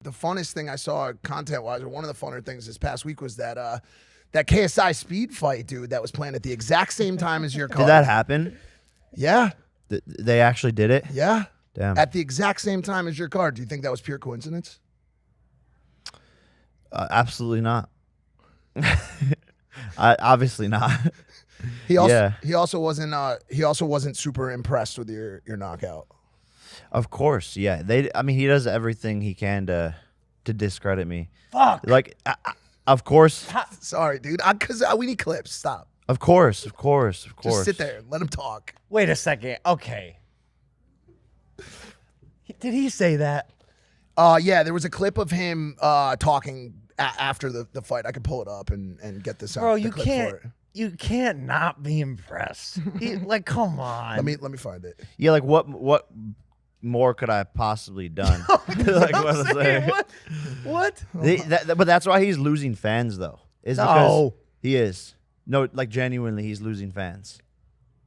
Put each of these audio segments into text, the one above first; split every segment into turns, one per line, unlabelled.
The funnest thing I saw content-wise, or one of the funner things this past week was that that KSI speed fight, dude, that was planned at the exact same time as your card.
Did that happen?
Yeah.
They actually did it?
Yeah.
Damn.
At the exact same time as your card. Do you think that was pure coincidence?
Absolutely not. Obviously not.
He also wasn't super impressed with your knockout.
Of course, yeah. I mean, he does everything he can to discredit me.
Fuck.
Like, of course.
Sorry, dude. Because we need clips. Stop.
Of course.
Just sit there and let him talk.
Wait a second. Okay. Did he say that?
Yeah, there was a clip of him talking after the fight. I could pull it up and get this out.
Bro, you can't not be impressed. Like, come on.
Let me find it.
Yeah, like what more could I have possibly done? Like,
What?
But that's why he's losing fans, though. Because he is. No, like, genuinely, he's losing fans.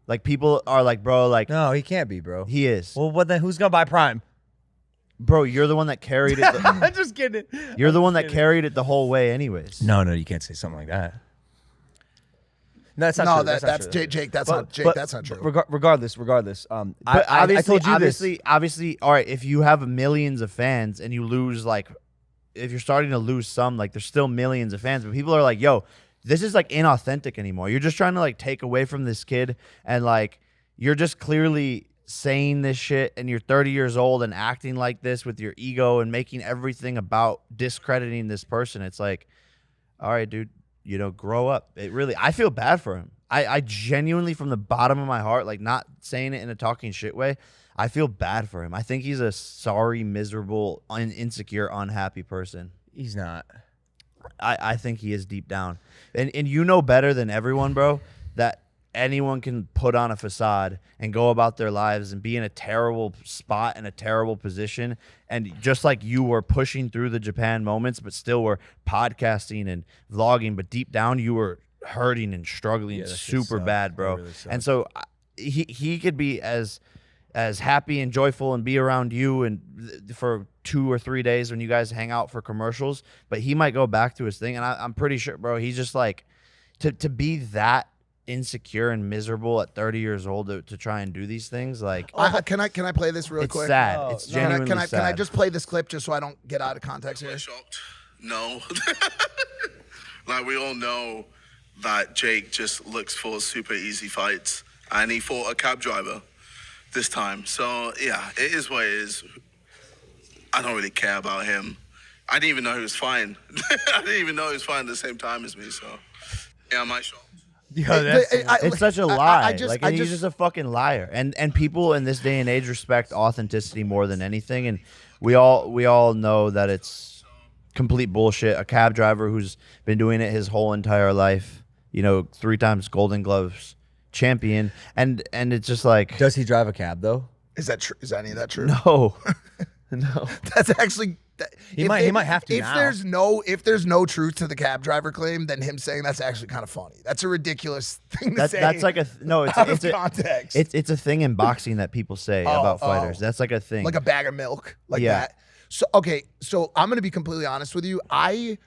Like, people are like, bro, like...
No, he can't be, bro.
He is.
Well, what then? Who's going to buy Prime?
Bro, you're the one that carried it.
I'm just kidding.
You're the one that carried it the whole way anyways.
No, you can't say something like that. No, that's not true.
That's
true.
Jake. That's not true.
Regardless.
I
told you
obviously, all right, if you have millions of fans and you lose, like, if you're starting to lose some, like, there's still millions of fans, but people are like, yo, this is, like, inauthentic anymore. You're just trying to, like, take away from this kid, and, like, you're just clearly saying this shit, and you're 30 years old and acting like this with your ego and making everything about discrediting this person. It's like, all right, dude, grow up. I feel bad for him. I genuinely, from the bottom of my heart, like, not saying it in a talking shit way, I feel bad for him. I think he's a sorry, miserable, insecure, unhappy person.
He's not.
I think he is deep down. And you know better than everyone, bro, that anyone can put on a facade and go about their lives and be in a terrible spot and a terrible position. And just like you were pushing through the Japan moments, but still were podcasting and vlogging, but deep down you were hurting and struggling super bad, bro. Really, and so he could be as happy and joyful and be around you and for 2 or 3 days when you guys hang out for commercials, but he might go back to his thing. And I'm pretty sure, bro, he's just like, to be that insecure and miserable at 30 years old to try and do these things, like,
can I play this real quick?
It's sad. It's genuinely sad.
Can I just play this clip just so I don't get out of context here?
Shocked? No. Like, we all know that Jake just looks for super easy fights, and he fought a cab driver this time. So yeah, it is what it is. I don't really care about him. I didn't even know he was fine. I didn't even know he was fine at the same time as me. So yeah, am I shocked?
It's such a lie. He's just a fucking liar. And people in this day and age respect authenticity more than anything. And we all know that it's complete bullshit. A cab driver who's been doing it his whole entire life, 3 times Golden Gloves champion, and it's just like,
does he drive a cab though?
Is that true? Is any of that true?
No. No.
That's actually.
He might have to.
If there's no truth to the cab driver claim, then him saying that's actually kind of funny. That's a ridiculous thing to say.
That's like it's
context.
It's a thing in boxing that people say about fighters. That's like a thing.
Like a bag of milk, like that. So okay, so I'm gonna be completely honest with you. I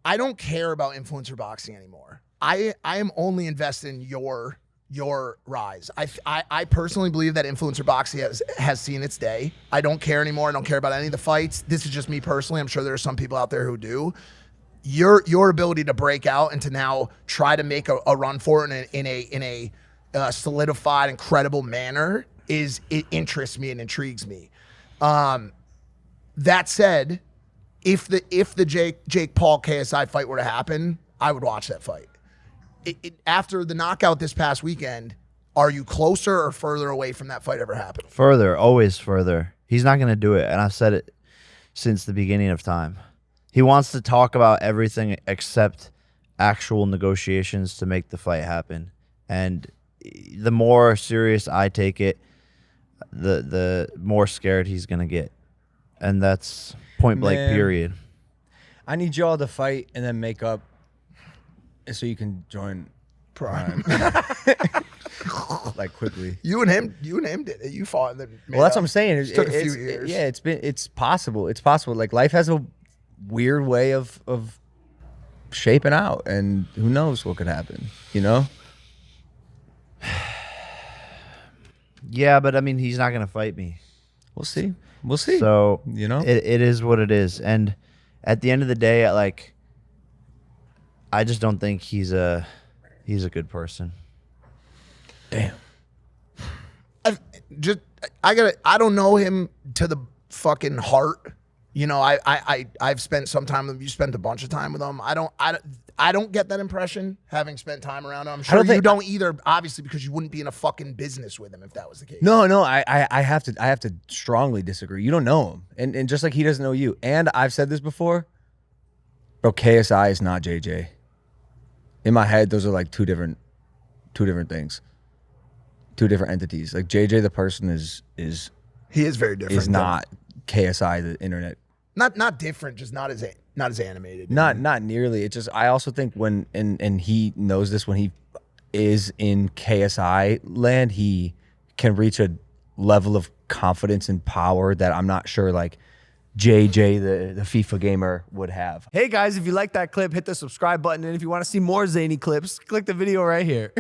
don't care about influencer boxing anymore. I am only invested in your rise. I personally believe that influencer boxing has seen its day. I don't care anymore. I don't care about any of the fights. This is just me personally. I'm sure there are some people out there who do. Your ability to break out and to now try to make a run for it in a solidified and credible manner it interests me and intrigues me. That said, if the Jake Paul KSI fight were to happen, I would watch that fight. After the knockout this past weekend, are you closer or further away from that fight ever happening?
Further, always further. He's not going to do it, and I've said it since the beginning of time. He wants to talk about everything except actual negotiations to make the fight happen. And the more serious I take it, the more scared he's going to get. And that's point blank, period.
I need y'all to fight and then make up so you can join Prime. like quickly.
You and him did it. You fought and then made
Well, that's
up.
what I'm saying.
It took a few years.
Yeah, it's possible. It's possible. Like life has a weird way of shaping out, and who knows what could happen, you know?
Yeah, but I mean, he's not gonna fight me.
We'll see. We'll see.
So
you know,
it is what it is. And at the end of the day, like, I just don't think he's a good person.
damn.
I don't know him to the fucking heart. You know, I've spent some time with him. You spent a bunch of time with him. I don't get that impression having spent time around him. I'm sure you don't either, obviously, because you wouldn't be in a fucking business with him if that was the case.
No, I have to strongly disagree. You don't know him, and just like he doesn't know you. And I've said this before, bro. KSI is not JJ. In my head, those are like two different things, two different entities. Like JJ, the person is
he is very different.
Is not KSI, the internet.
Not different, just not as animated.
Not nearly. It's just I also think when and he knows this, when he is in KSI land, he can reach a level of confidence and power that I'm not sure like JJ, the FIFA gamer, would have.
Hey guys, if you like that clip, hit the subscribe button. And if you want to see more zany clips, click the video right here.